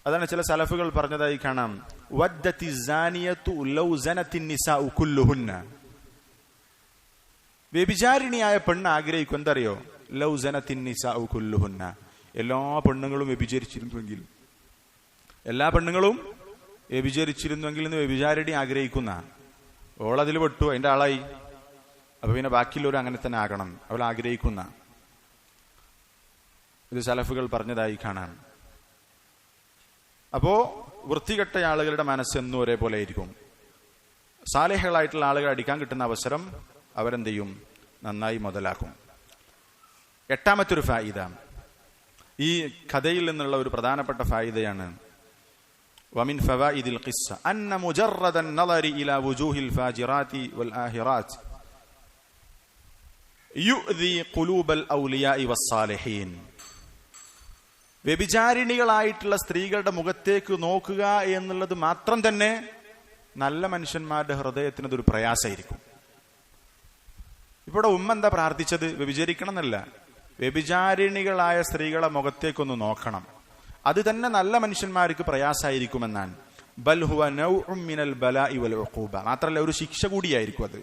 Speaker 1: അതാണ് ചില സലഫുകൾ പറഞ്ഞതായി കാണാം, വദ്ദതി സാനിയതു ലൗ സനതി നിസാഉ കുല്ലുഹുന്ന. വ്യഭിചാരിണിയായ പെണ്ണ് ആഗ്രഹിക്കും, എന്തറിയോ? ലൗ സനതി നിസാഉ കുല്ലുഹുന്ന. എല്ലാ പെണ്ണുങ്ങളും വ്യഭിചരിച്ചിരുന്നുവെങ്കിൽ, എല്ലാ പെണ്ണുങ്ങളും വ്യഭിചരിച്ചിരുന്നുവെങ്കിൽ എന്ന് വ്യഭിചാരിണി ആഗ്രഹിക്കുന്ന. ഓളതിൽ പെട്ടു, അതിന്റെ ആളായി. അപ്പൊ പിന്നെ ബാക്കിയുള്ളവരും അങ്ങനെ തന്നെ ആകണം, അവൾ ആഗ്രഹിക്കുന്ന. ഇത് സലഫുകൾ പറഞ്ഞതായി കാണാം. അപ്പോ വൃത്തികെട്ട ആളുകളുടെ മനസ്സ് എന്നും ഒരേപോലെ ആയിരിക്കും. സാലിഹുകളായിട്ടുള്ള ആളുകൾ അടിക്കാൻ കിട്ടുന്ന അവസരം അവരെന്ത് ചെയ്യും? നന്നായി മുതലാക്കും. എട്ടാമത്തൊരു ഫായിദ, ഈ കഥയിൽ നിന്നുള്ള ഒരു പ്രധാനപ്പെട്ട ഫായിദയാണ് വമിൻ ഫവായിദിൽ ഖിസ്സ അന്ന മുജറദൻ നളരി ഇലാ വുജൂഹിൽ ഫാജിറാതി വൽ ആഹിറാത്ത് യുഅ്ദി ഖുലൂബൽ ഔലിയാഇ വസ്സാലിഹീൻ. വ്യഭിചാരിണികളായിട്ടുള്ള സ്ത്രീകളുടെ മുഖത്തേക്ക് നോക്കുക എന്നുള്ളത് മാത്രം തന്നെ നല്ല മനുഷ്യന്മാരുടെ ഹൃദയത്തിന് അതൊരു പ്രയാസമായിരിക്കും. ഇവിടെ ഉമ്മ എന്താ പ്രാർത്ഥിച്ചത്? വ്യഭിചരിക്കണം എന്നല്ല, വ്യഭിചാരിണികളായ സ്ത്രീകളെ മുഖത്തേക്കൊന്ന് നോക്കണം. അത് തന്നെ നല്ല മനുഷ്യന്മാർക്ക് പ്രയാസമായിരിക്കുമെന്നാണ്. ബൽ ഹുവ നൗഉം മിനൽ ബലാഇ വൽ ഉഖൂബ. മാത്രമല്ല, ഒരു ശിക്ഷ കൂടിയായിരിക്കും അത്.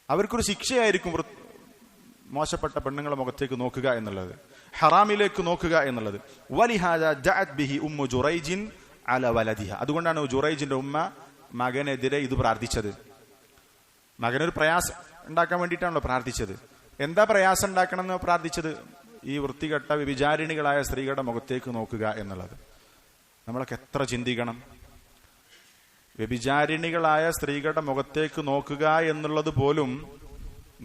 Speaker 1: അവർക്കൊരു ശിക്ഷയായിരിക്കും മോശപ്പെട്ട പെണ്ണുങ്ങളെ മുഖത്തേക്ക് നോക്കുക എന്നുള്ളത്, ഹറാമിലേക്ക് നോക്കുക എന്നുള്ളത്. വലിഹാദ ജഅത് ബിഹി ഉമ്മു ജുറൈജിൻ അല വലദിഹ. അതുകൊണ്ടാണ് ജുറൈജിന്റെ ഉമ്മ മകനെതിരെ ഇത് പ്രാർത്ഥിച്ചത്. മകനൊരു പ്രയാസം ഉണ്ടാക്കാൻ വേണ്ടിയിട്ടാണല്ലോ പ്രാർത്ഥിച്ചത്. എന്താ പ്രയാസം ഉണ്ടാക്കണം എന്ന് പ്രാർത്ഥിച്ചത്? ഈ വൃത്തികെട്ട വ്യഭിചാരിണികളായ സ്ത്രീകളുടെ മുഖത്തേക്ക് നോക്കുക എന്നുള്ളത്. നമ്മളൊക്കെ എത്ര ചിന്തിക്കണം. വ്യഭിചാരിണികളായ സ്ത്രീകളുടെ മുഖത്തേക്ക് നോക്കുക എന്നുള്ളത് പോലും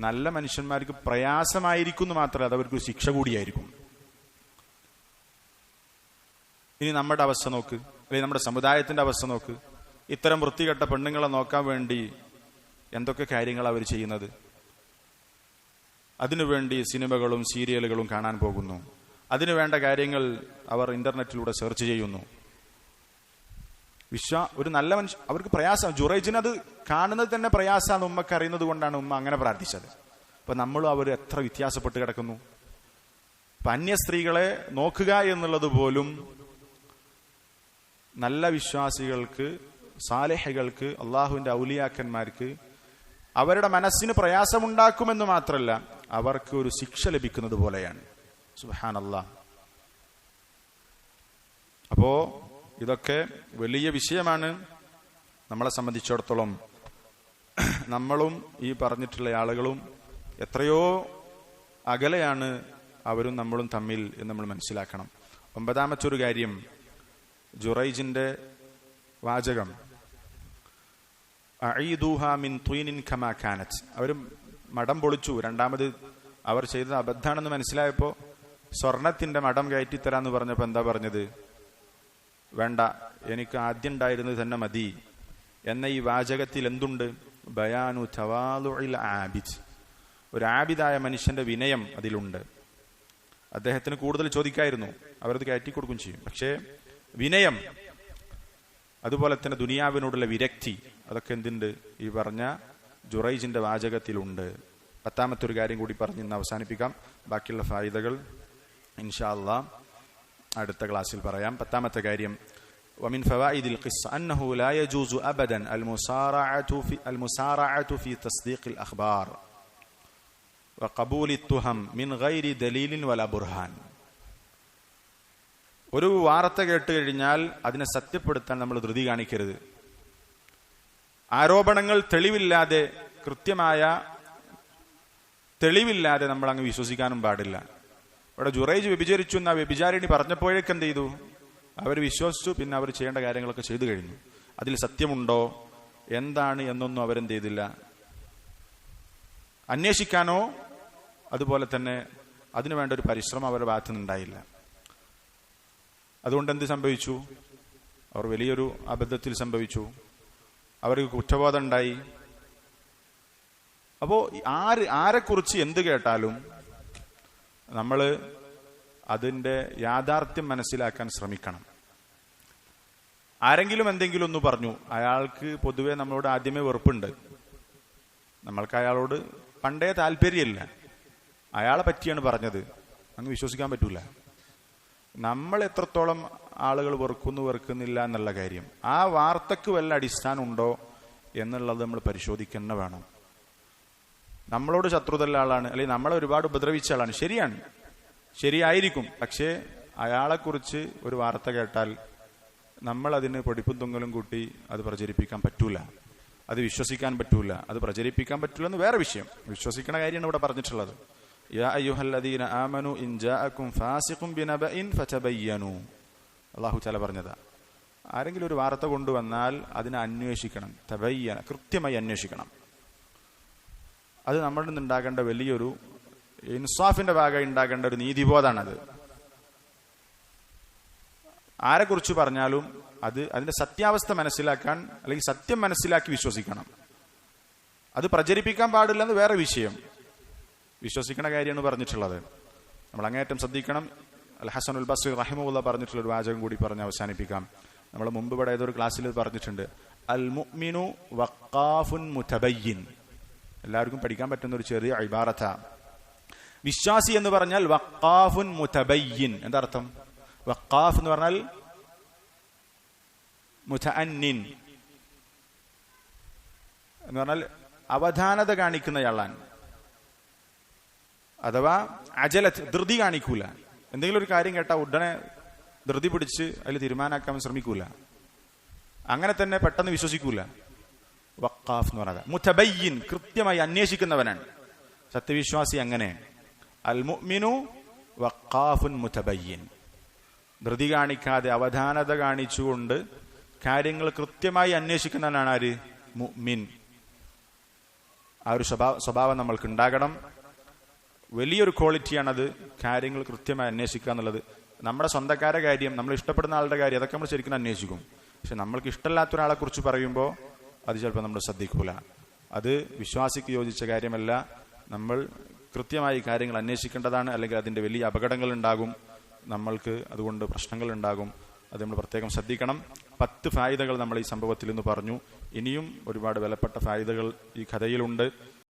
Speaker 1: നല്ല മനുഷ്യന്മാർക്ക് പ്രയാസമായിരിക്കും എന്ന് മാത്രമല്ല, അത് അവർക്ക് ശിക്ഷ കൂടിയായിരിക്കും. ഇനി നമ്മുടെ അവസ്ഥ നോക്ക്, അല്ലെങ്കിൽ നമ്മുടെ സമുദായത്തിന്റെ അവസ്ഥ നോക്ക്. ഇത്തരം വൃത്തികെട്ട പെണ്ണുങ്ങളെ നോക്കാൻ വേണ്ടി എന്തൊക്കെ കാര്യങ്ങളാണ് അവർ ചെയ്യുന്നത്? അതിനുവേണ്ടി സിനിമകളും സീരിയലുകളും കാണാൻ പോകുന്നു. അതിനു വേണ്ട കാര്യങ്ങൾ അവർ ഇന്റർനെറ്റിലൂടെ സെർച്ച് ചെയ്യുന്നു. ഒരു നല്ല മനുഷ്യൻ, അവർക്ക് പ്രയാസം. ജുറൈജിന് അത് കാണുന്നത് തന്നെ പ്രയാസമാണ് ഉമ്മക്ക് അറിയുന്നത് കൊണ്ടാണ് ഉമ്മ അങ്ങനെ പ്രാർത്ഥിച്ചത്. അപ്പൊ നമ്മളും അവർ എത്ര വ്യത്യാസപ്പെട്ട് കിടക്കുന്നു. അന്യ സ്ത്രീകളെ നോക്കുക എന്നുള്ളത് പോലും നല്ല വിശ്വാസികൾക്ക്, സാലിഹുകൾക്ക്, അള്ളാഹുവിന്റെ ഔലിയാക്കന്മാർക്ക് അവരുടെ മനസ്സിന് പ്രയാസമുണ്ടാക്കുമെന്ന് മാത്രമല്ല, അവർക്ക് ഒരു ശിക്ഷ ലഭിക്കുന്നത് പോലെയാണ്. സുബ്ഹാനല്ലാഹ്. അപ്പോ ഇതൊക്കെ വലിയ വിഷയമാണ്. നമ്മളെ സംബന്ധിച്ചിടത്തോളം നമ്മളും ഈ പറഞ്ഞിട്ടുള്ള ആളുകളും എത്രയോ അകലെയാണ് അവരും നമ്മളും തമ്മിൽ എന്ന് നമ്മൾ മനസ്സിലാക്കണം. ഒമ്പതാമത്തെ ഒരു കാര്യം, ജുറൈജിന്റെ വാചകം അഈദൂഹാ മിൻ ത്വീനിൻ കമാ കാനത്. അവർ മടം പൊളിച്ചു. രണ്ടാമത് അവർ ചെയ്തത് അബദ്ധാണെന്ന് മനസ്സിലായപ്പോ സ്വർണത്തിന്റെ മടം കയറ്റിത്തരാന്ന് പറഞ്ഞപ്പോ എന്താ പറഞ്ഞത്? വേണ്ട, എനിക്ക് ആദ്യം ഉണ്ടായിരുന്നത് തന്നെ മതി എന്ന ഈ വാചകത്തിൽ എന്തുണ്ട്? ബയാനു തവാലുഇൽ ആബിദ്. ഒരു ആബിദായ മനുഷ്യന്റെ വിനയം അതിലുണ്ട്. അദ്ദേഹത്തിന് കൂടുതൽ ചോദിക്കായിരുന്നു, അവരത് കയറ്റി കൊടുക്കും ചെയ്യും. പക്ഷേ വിനയം, അതുപോലെ തന്നെ ദുനിയാവിനോടുള്ള വിരക്തി, അതൊക്കെ എന്തുണ്ട്? ഈ പറഞ്ഞ ജുറൈജിന്റെ വാചകത്തിലുണ്ട്. പത്താമത്തെ ഒരു കാര്യം കൂടി പറഞ്ഞ് ഇന്ന് അവസാനിപ്പിക്കാം. ബാക്കിയുള്ള ഫായിദകൾ ഇൻഷാ അല്ലാഹ് അടുത്ത ക്ലാസ്സിൽ പറയാം. പത്താമത്തെ കാര്യം, ومن فوائد القصة أنه لا يجوز أبدا المسارعة في تصديق الأخبار وقبول التهم من غير دليل ولا برهان. ഒരു വാർത്ത കേട്ട് കഴിഞ്ഞാൽ അതിനെ സത്യപ്പെടുത്താൻ നമ്മൾ ധൃതി കാണിക്കരുത്. ആരോപണങ്ങൾ തെളിവില്ലാതെ, കൃത്യമായ തെളിവില്ലാതെ നമ്മൾ അങ്ങ് വിശ്വസിക്കാനും പാടില്ല. ഇവിടെ ജുറൈജ് വ്യഭിചരിച്ചു എന്ന വ്യഭിചാരിണി പറഞ്ഞപ്പോഴേക്ക് എന്ത് ചെയ്തു? അവർ വിശ്വസിച്ചു. പിന്നെ അവർ ചെയ്യേണ്ട കാര്യങ്ങളൊക്കെ ചെയ്തു കഴിഞ്ഞു. അതിൽ സത്യമുണ്ടോ എന്താണ് എന്നൊന്നും അവരെന്ത് ചെയ്തില്ല, അന്വേഷിക്കാനോ അതുപോലെ തന്നെ അതിനു വേണ്ട ഒരു പരിശ്രമം അവരുടെ ഭാഗത്തു നിന്നുണ്ടായില്ല. അതുകൊണ്ട് എന്ത് സംഭവിച്ചു? അവർ വലിയൊരു അബദ്ധത്തിൽ സംഭവിച്ചു. അവർക്ക് കുറ്റബോധം ഉണ്ടായി. അപ്പോ ആരെക്കുറിച്ച് എന്ത് കേട്ടാലും നമ്മൾ അതിന്റെ യാഥാർത്ഥ്യം മനസ്സിലാക്കാൻ ശ്രമിക്കണം. ആരെങ്കിലും എന്തെങ്കിലും ഒന്ന് പറഞ്ഞു, അയാൾക്ക് പൊതുവെ നമ്മളോട് ആദ്യമേ വെറുപ്പുണ്ട്, നമ്മൾക്ക് അയാളോട് പണ്ടേ താല്പര്യമില്ല, അയാളെ പറ്റിയാണ് പറഞ്ഞത്, അങ്ങ് വിശ്വസിക്കാൻ പറ്റൂല. നമ്മൾ എത്രത്തോളം ആളുകൾ വെറുക്കുന്നില്ല എന്നുള്ള കാര്യം, ആ വാർത്തക്ക് വല്ല അടിസ്ഥാനം ഉണ്ടോ എന്നുള്ളത് നമ്മൾ പരിശോധിക്കുന്ന വേണം. നമ്മളോട് ശത്രുതയുള്ള ആളാണ്, അല്ലെങ്കിൽ നമ്മളെ ഒരുപാട് ഉപദ്രവിച്ച ആളാണ്, ശരിയായിരിക്കും. പക്ഷേ അയാളെക്കുറിച്ച് ഒരു വാർത്ത കേട്ടാൽ നമ്മൾ അതിന് പൊടിപ്പും തൊങ്ങലും കൂട്ടി അത് പ്രചരിപ്പിക്കാൻ പറ്റൂല, അത് വിശ്വസിക്കാൻ പറ്റൂല, അത് പ്രചരിപ്പിക്കാൻ പറ്റൂല എന്ന് വേറെ വിഷയം. വിശ്വസിക്കണ കാര്യമാണ് ഇവിടെ പറഞ്ഞിട്ടുള്ളത്. യാ അയ്യുഹല്ലദീന ആമനു ഇൻ ജാഅകും ഫാസിഖും ബിനബഇൻ ഫതബയ്യനു. അല്ലാഹു തആല പറഞ്ഞതാ, ആരെങ്കിലും ഒരു വാർത്ത കൊണ്ടുവന്നാൽ അതിനെ അന്വേഷിക്കണം, തബയ്യന, കൃത്യമായി അന്വേഷിക്കണം. അത് നമ്മളിൽ നിന്നുണ്ടാകേണ്ട വലിയൊരു ഇൻസാഫിന്റെ ഭാഗമായി ഉണ്ടാകേണ്ട ഒരു നീതിബോധാണത്. ആരെക്കുറിച്ച് പറഞ്ഞാലും അതിന്റെ സത്യാവസ്ഥ മനസ്സിലാക്കാൻ, അല്ലെങ്കിൽ സത്യം മനസ്സിലാക്കി വിശ്വസിക്കണം. അത് പ്രചരിപ്പിക്കാൻ പാടില്ലെന്ന് വേറെ വിഷയം, വിശ്വസിക്കണ കാര്യമാണ് പറഞ്ഞിട്ടുള്ളത്. നമ്മൾ അങ്ങേയറ്റം ശ്രദ്ധിക്കണം. അൽ ഹസനുൽ ബസ്രി റഹിമഹുല്ലാഹ് പറഞ്ഞിട്ടുള്ള ഒരു വാചകം കൂടി പറഞ്ഞ് അവസാനിപ്പിക്കാം. നമ്മൾ മുമ്പ് ഇവിടെ ഏതൊരു ക്ലാസ്സിൽ പറഞ്ഞിട്ടുണ്ട്, അൽ മുഅ്മിനു വഖാഫുൻ മുതബയ്യിൻ. എല്ലാവർക്കും പഠിക്കാൻ പറ്റുന്ന ഒരു ചെറിയ ഇബാറത്ത. വിശ്വാസി എന്ന് പറഞ്ഞാൽ വഖാഫുൻ മുതബയ്യിൻ. എന്താ അർത്ഥം? വഖാഫ് എന്ന് പറഞ്ഞാൽ മുതഅന്നിൻ എന്ന് പറഞ്ഞാൽ അവധാനത കാണിക്കുന്നയാളാണ്, അഥവാ അജലത്ത്, ധൃതി കാണിക്കൂല. എന്തെങ്കിലും ഒരു കാര്യം കേട്ടാൽ ഉടനെ ധൃതി പിടിച്ച് അതിൽ തീരുമാനാക്കാൻ ശ്രമിക്കൂല, അങ്ങനെ തന്നെ പെട്ടെന്ന് വിശ്വസിക്കൂല. വഖാഫ് എന്ന് പറയുന്നത് മുതബയ്യിൻ, കൃത്യമായി അന്വേഷിക്കുന്നവനാണ് സത്യവിശ്വാസി. അങ്ങനെ അൽ മുഅ്മിനു വഖാഫുൻ മുതബയ്യിൻ, ധൃതി കാണിക്കാതെ അവധാനത കാണിച്ചുകൊണ്ട് കാര്യങ്ങൾ കൃത്യമായി അന്വേഷിക്കുന്നവനാണ് ആര്? മുഅ്മിൻ. ആ ഒരു സ്വഭാവം നമ്മൾക്ക് ഉണ്ടാകണം. വലിയൊരു ക്വാളിറ്റിയാണത്, കാര്യങ്ങൾ കൃത്യമായി അന്വേഷിക്കുക എന്നുള്ളത്. നമ്മുടെ സ്വന്തക്കാരുടെ കാര്യം, നമ്മൾ ഇഷ്ടപ്പെടുന്ന ആളുടെ കാര്യം, അതൊക്കെ നമ്മൾ ശരിക്കും അന്വേഷിക്കും. പക്ഷെ നമ്മൾക്ക് ഇഷ്ടമില്ലാത്ത ഒരാളെ കുറിച്ച് പറയുമ്പോൾ അത് ചിലപ്പോൾ നമ്മൾ ശ്രദ്ധിക്കൂല. അത് വിശ്വാസിക്ക് യോജിച്ച കാര്യമല്ല. നമ്മൾ കൃത്യമായി കാര്യങ്ങൾ അന്വേഷിക്കേണ്ടതാണ്, അല്ലെങ്കിൽ അതിൻ്റെ വലിയ അപകടങ്ങൾ ഉണ്ടാകും, നമ്മൾക്ക് അതുകൊണ്ട് പ്രശ്നങ്ങൾ ഉണ്ടാകും. അത് നമ്മൾ പ്രത്യേകം ശ്രദ്ധിക്കണം. 10 ഫായിദകൾ നമ്മൾ ഈ സംഭവത്തിൽ നിന്ന് പറഞ്ഞു. ഇനിയും ഒരുപാട് വിലപ്പെട്ട ഫായിദകൾ ഈ കഥയിലുണ്ട്.